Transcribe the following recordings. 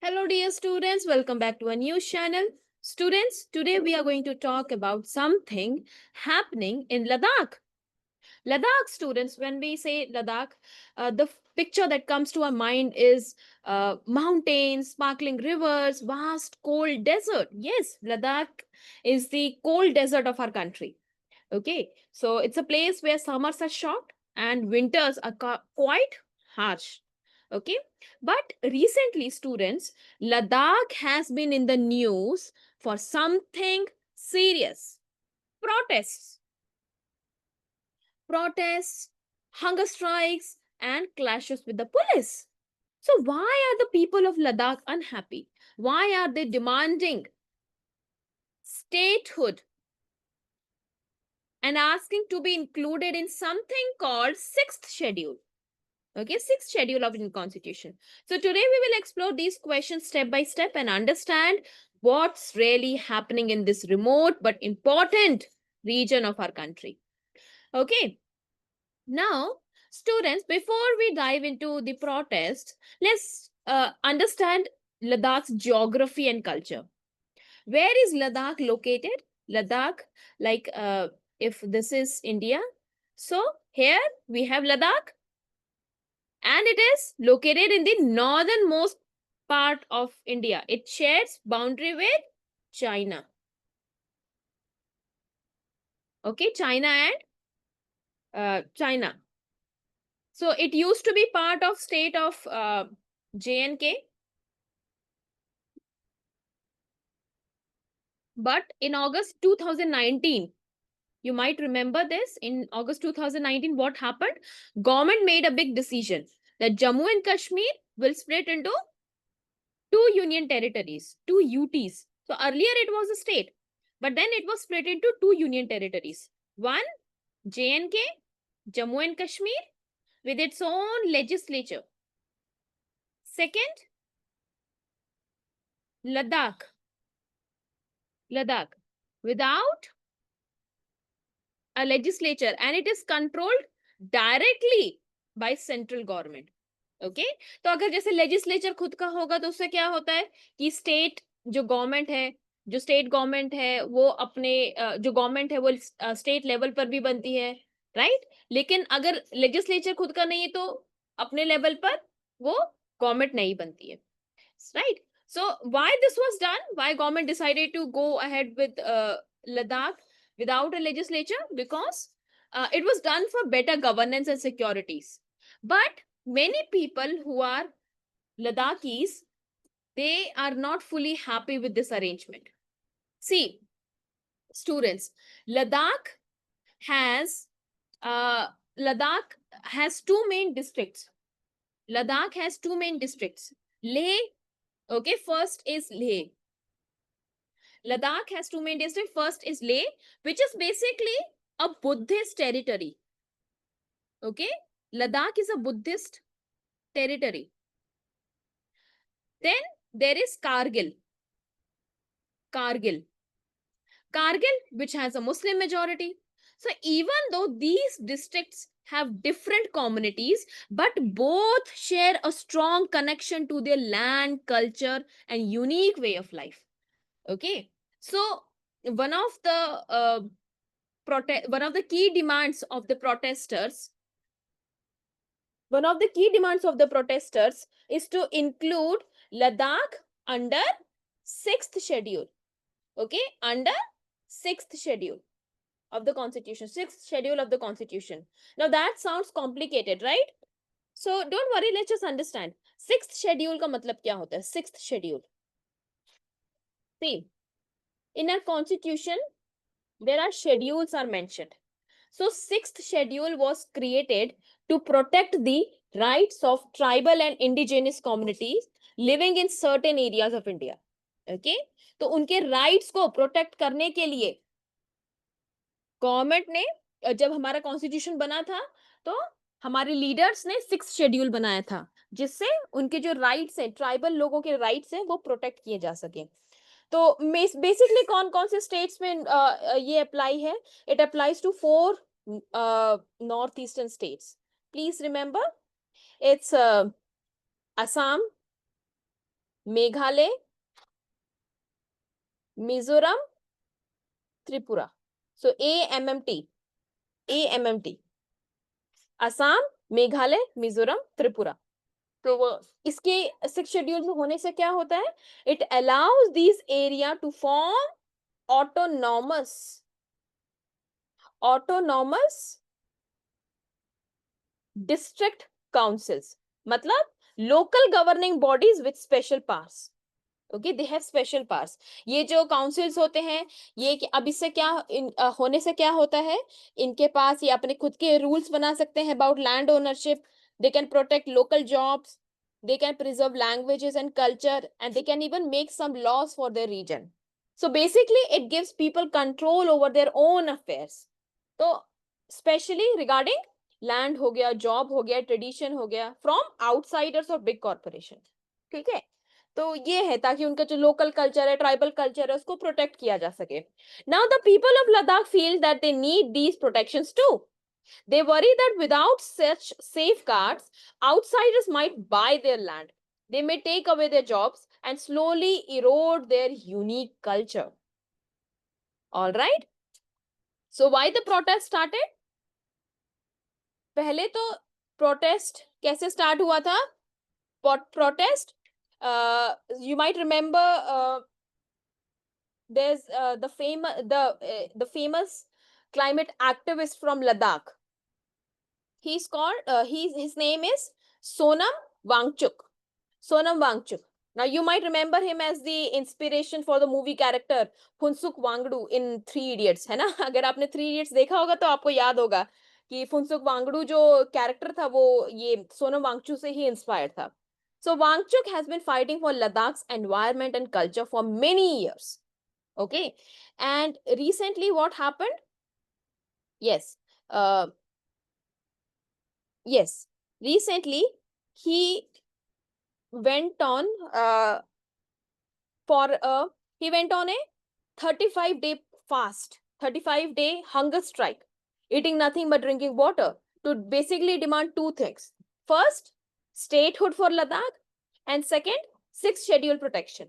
Hello, dear students. Welcome back to a new channel. Students, today we are going to talk about something happening in Ladakh. Ladakh, students, when we say Ladakh, the picture that comes to our mind is mountains, sparkling rivers, vast cold desert. Yes, Ladakh is the cold desert of our country. Okay, so it's a place where summers are short and winters are quite harsh. Okay, but recently, students, Ladakh has been in the news for something serious: protests, protests, hunger strikes, and clashes with the police. So, why are the people of Ladakh unhappy? Why are they demanding statehood and asking to be included in something called sixth schedule? Okay, sixth schedule of the constitution. So today we will explore these questions step by step and understand what's really happening in this remote but important region of our country. Okay, now students, before we dive into the protest, let's understand Ladakh's geography and culture. Where is Ladakh located? Ladakh, like if this is India, so here we have Ladakh, and it is located in the northernmost part of India. It shares boundary with China. Okay, China and China. So it used to be part of state of J&K, but in August 2019, you might remember this. In August 2019, what happened? Government made a big decision that Jammu and Kashmir will split into two union territories, two UTs. So earlier it was a state, but then it was split into two union territories. One, J&K, Jammu and Kashmir, with its own legislature. Second, Ladakh, Ladakh, without a legislature, and it is controlled directly by central government. Okay तो अगर जैसे legislature खुद का होगा तो उससे क्या होता है कि स्टेट जो गवर्नमेंट है, जो स्टेट गवर्नमेंट है वो अपने जो गवर्नमेंट है वो स्टेट लेवल पर भी बनती है, राइट? लेकिन अगर लेजिस्लेचर खुद का नहीं है तो अपने लेवल पर वो गवर्नमेंट नहीं बनती है, right? So why this was done? Why government decided to go ahead with Ladakh without a legislature? Because it was done for better governance and securities. But many people who are Ladakhis, they are not fully happy with this arrangement. See, students, Ladakh has uh, Ladakh has two main districts. Ladakh has two main districts. Leh, okay, first is Leh. Ladakh has two main districts. First is Leh, which is basically a Buddhist territory. Okay, Ladakh is a Buddhist territory. Then there is Kargil. Kargil. Kargil, which has a Muslim majority. So even though these districts have different communities, but both share a strong connection to their land, culture, and unique way of life. Okay, so one of the one of the key demands of the protesters, is to include Ladakh under sixth schedule. Okay, under sixth schedule of the constitution, sixth schedule of the constitution. Now that sounds complicated, right? So don't worry, let's just understand. Sixth schedule का मतलब क्या होता है? Sixth schedule. See, in our constitution, there are schedules are mentioned. So sixth schedule was created to protect the rights of tribal and indigenous communities living in certain areas of India. Okay, तो उनके rights को protect करने के लिए government ने, जब हमारा constitution बना था तो हमारे लीडर्स ने सिक्स शेड्यूल बनाया था जिससे उनके जो राइट्स हैं, ट्राइबल लोगों के राइट्स हैं, वो प्रोटेक्ट किए जा सके. तो बेसिकली कौन कौन से स्टेट्स में ये अप्लाई है? It applies to 4 north eastern states. Please remember, it's Assam, Meghalaya, Mizoram, Tripura. So AMMT, AMMT, Assam, Meghalaya, Mizoram, Tripura. तो वो इसके 6 शेड्यूल में होने से क्या होता है, it allows these area to form autonomous autonomous district councils, मतलब local governing bodies with special powers. Okay, they have special powers. ये जो काउंसिल्स होते हैं, ये अब इससे क्या होने से क्या होता है, इनके पास ये अपने खुद के रूल्स बना सकते हैं about land ownership. They can protect local jobs, they can preserve languages and culture, and they can even make some laws for their region. So basically it gives people control over their own affairs. तो especially regarding land हो गया, job हो गया, tradition हो गया, from outsiders or big corporation. ठीक है, तो ये है ताकि उनका जो लोकल कल्चर है, ट्राइबल कल्चर है, उसको प्रोटेक्ट किया जा सके. Now the people of Ladakh feel that they need these protections too. They worry that without such safeguards, outsiders might buy their land. They may take away their jobs and slowly erode their unique culture. All right. So why the protest started? पहले तो protest कैसे start हुआ था? Protest. You might remember there's the famous climate activist from Ladakh. He's called his name is Sonam Wangchuk. Sonam Wangchuk. Now you might remember him as the inspiration for the movie character Phunsukh Wangdu in Three Idiots, है ना. अगर आपने Three Idiots देखा होगा तो आपको याद होगा कि फुनसुक वांगडू जो कैरेक्टर था वो ये सोनम वांगचुक से ही इंस्पायर्ड था. So Wangchuk has been fighting for Ladakh's environment and culture for many years. Okay, and recently what happened? Yes, yes, recently he went on he went on a 35-day fast, 35-day hunger strike, eating nothing but drinking water, to basically demand two things. First, statehood for Ladakh, and second, sixth schedule protection.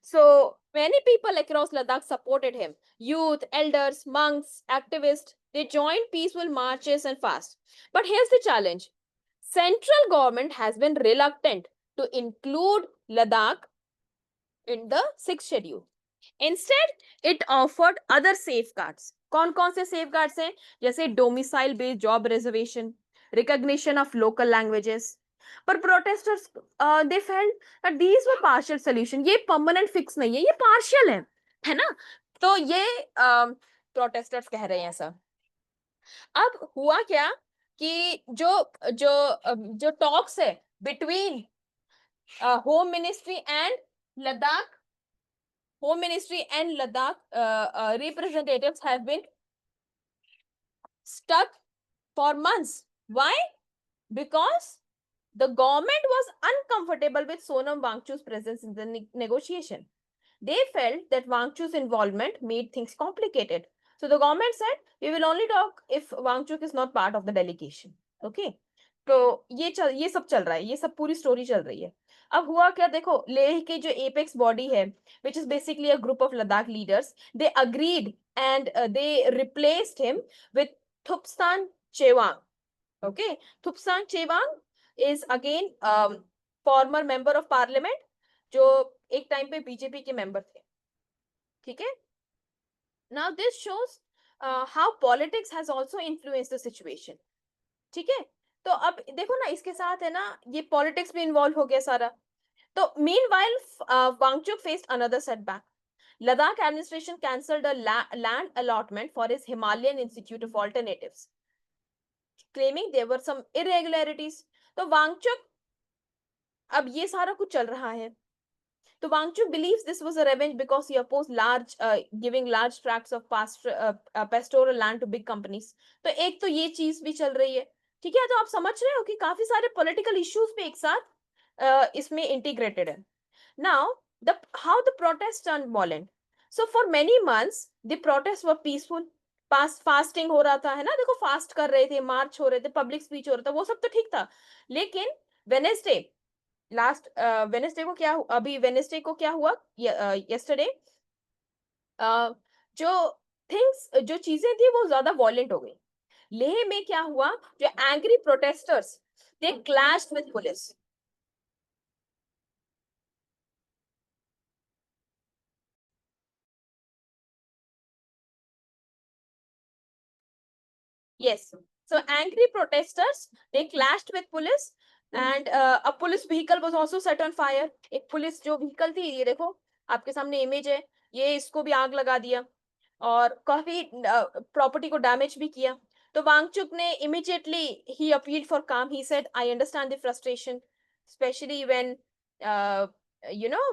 So many people across Ladakh supported him. Youth, elders, monks, activists, they joined peaceful marches and fasts. But here's the challenge. Central government has been reluctant to include Ladakh in the sixth schedule. Instead, it offered other safeguards. कौन-कौन से safeguards हैं? जैसे domicile based job reservation, recognition of local languages. But protesters, they felt that these were partial solution. ये permanent fix नहीं है, ये partial है ना? तो ये protesters कह रहे हैं ऐसा. अब हुआ क्या कि जो जो जो talks है between Home Ministry and Ladakh Home Ministry and Ladakh representatives have been stuck for months. Why? Because the government was uncomfortable with Sonam Wangchuk's presence in the negotiation. They felt that Wangchuk's involvement made things complicated. So the government said, we will only talk if Wangchuk is not part of the delegation. Okay? तो ये सब चल रहा है, ये सब पूरी story चल रही है. अब हुआ क्या, देखो लेह की जो एपेक्स बॉडी है, which is basically a group of Ladakh leaders, they agreed and they replaced him with Thupsan Chewang. Okay, Thupsan Chewang is again former member of parliament जो एक टाइम पे बीजेपी के मेंबर थे. ठीक है. Now this shows how politics has also influenced the situation. ठीक है. तो अब देखो ना, इसके साथ है ना ये पॉलिटिक्स भी इन्वॉल्व हो गया सारा. तो meanwhile, Wangchuk faced another setback. Ladakh administration cancelled a land allotment for his Himalayan Institute of Alternatives, claiming there were some irregularities. तो Wangchuk, अब ये सारा कुछ चल रहा है. तो Wangchuk believes this was a revenge because he opposed giving large tracts of pastoral land to big companies. तो एक तो ये चीज भी चल रही है. ठीक है, तो आप समझ रहे हो कि काफी सारे पॉलिटिकल इश्यूज पे एक साथ इसमें इंटीग्रेटेड है. Now, how the protests turned violent. So for many months, the protests were peaceful. Fasting हो रहा था, है ना, देखो फास्ट कर रहे थे, मार्च हो रहे थे, पब्लिक स्पीच हो रहा था, वो सब तो ठीक था. लेकिन वेनेसडे लास्ट वेनेसडे को क्या अभी वेनेसडे को क्या हुआ, यस्टरडे जो जो चीजें थी वो ज्यादा वॉयलेंट हो गई। लेह में क्या हुआ, जो angry protesters they clashed with police. Yes. So angry protesters, they clashed with police and a police vehicle was also set on fire. एक पुलिस जो व्हीकल थी, ये देखो आपके सामने इमेज है, ये इसको भी आग लगा दिया और काफी प्रॉपर्टी को डैमेज भी किया। तो वांगचुक ने immediately he appealed for calm. He said, I understand the frustration, especially when uh, you know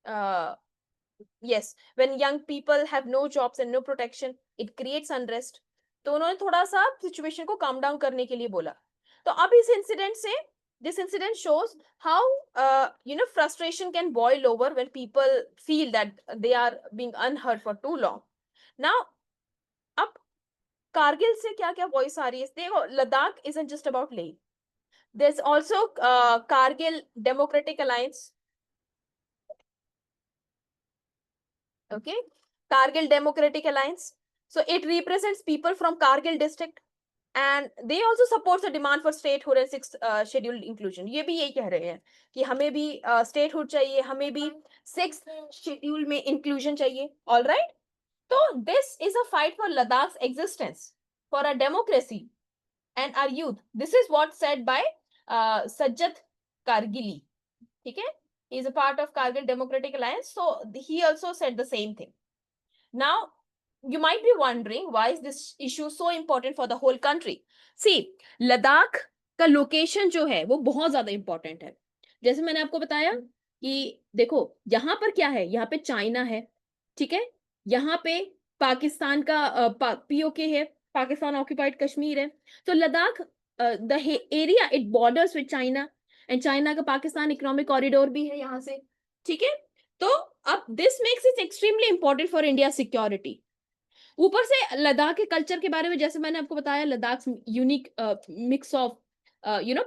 uh, yes, when young people have no jobs and no protection, it creates unrest. तो उन्होंने थोड़ा सा situation को calm down करने के लिए बोला। तो अब इस इंसिडेंट से this incident shows how frustration can boil over when people feel that they are being unheard for too long. Now, अब कारगिल से क्या क्या वॉइस आ रही है, देखो Ladakh isn't just about Leh. There's also Kargil Democratic Alliance. Okay, Kargil Democratic Alliance. So it represents people from Kargil district, and they also support the demand for statehood and sixth scheduled inclusion. ये भी यही कह रहे हैं कि हमें भी statehood चाहिए, हमें भी sixth schedule में inclusion चाहिए. All right. So this is a fight for Ladakh's existence, for our democracy and our youth. This is what said by Sajjad Kargili. Okay, he is a part of Kargil Democratic Alliance, so he also said the same thing. Now, you might be wondering, why is this issue so important for the whole country? See, Ladakh का location जो है वो बहुत ज्यादा important है। जैसे मैंने आपको बताया कि देखो यहाँ पर क्या है, यहाँ पे चाइना है, ठीक है, यहाँ पे पाकिस्तान का पीओके है, पाकिस्तान ऑक्यूपाइड कश्मीर है। तो Ladakh the area it borders with China, and China का पाकिस्तान इकोनॉमिक कॉरिडोर भी है यहाँ से, ठीक है। तो अब this makes it extremely important for India security. ऊपर से लद्दाख के कल्चर के बारे में जैसे मैंने आपको बताया, Ladakh unique mix of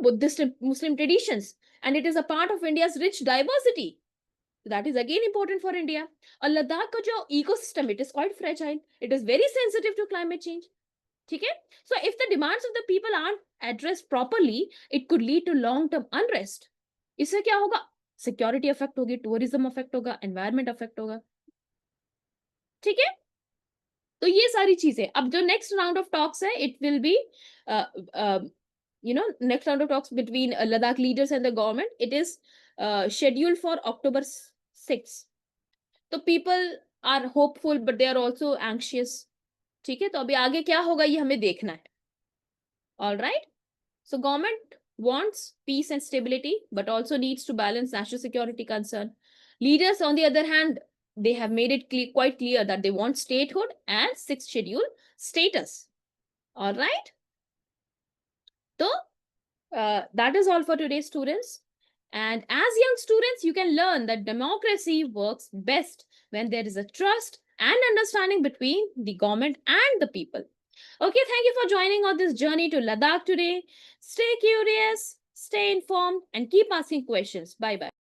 Buddhist Muslim traditions, and it is a part of India's rich diversity, that is again important for India. और लद्दाख का जो ecosystem, it is quite fragile, it is very sensitive to climate change, ठीक है। So if the demands of the people are addressed properly, it could lead to long term unrest. इससे क्या होगा, security affect होगी, tourism affect होगा, environment affect होगा, ठीक है। तो ये सारी चीजें, अब जो नेक्स्ट राउंड ऑफ टॉक्स है, it will be next round of talks between Ladakh leaders and the government. It is scheduled for October 6. तो people are hopeful but they are also anxious, ठीक है। तो अभी आगे क्या होगा ये हमें देखना है। All right, so government wants peace and stability but also needs to balance national security concern. Leaders on the other hand, they have made it quite clear that they want statehood and sixth schedule status. All right, so that is all for today, students. And as young students, you can learn that democracy works best when there is a trust and understanding between the government and the people. Okay, thank you for joining on this journey to Ladakh today. Stay curious, stay informed, and keep asking questions. Bye-bye.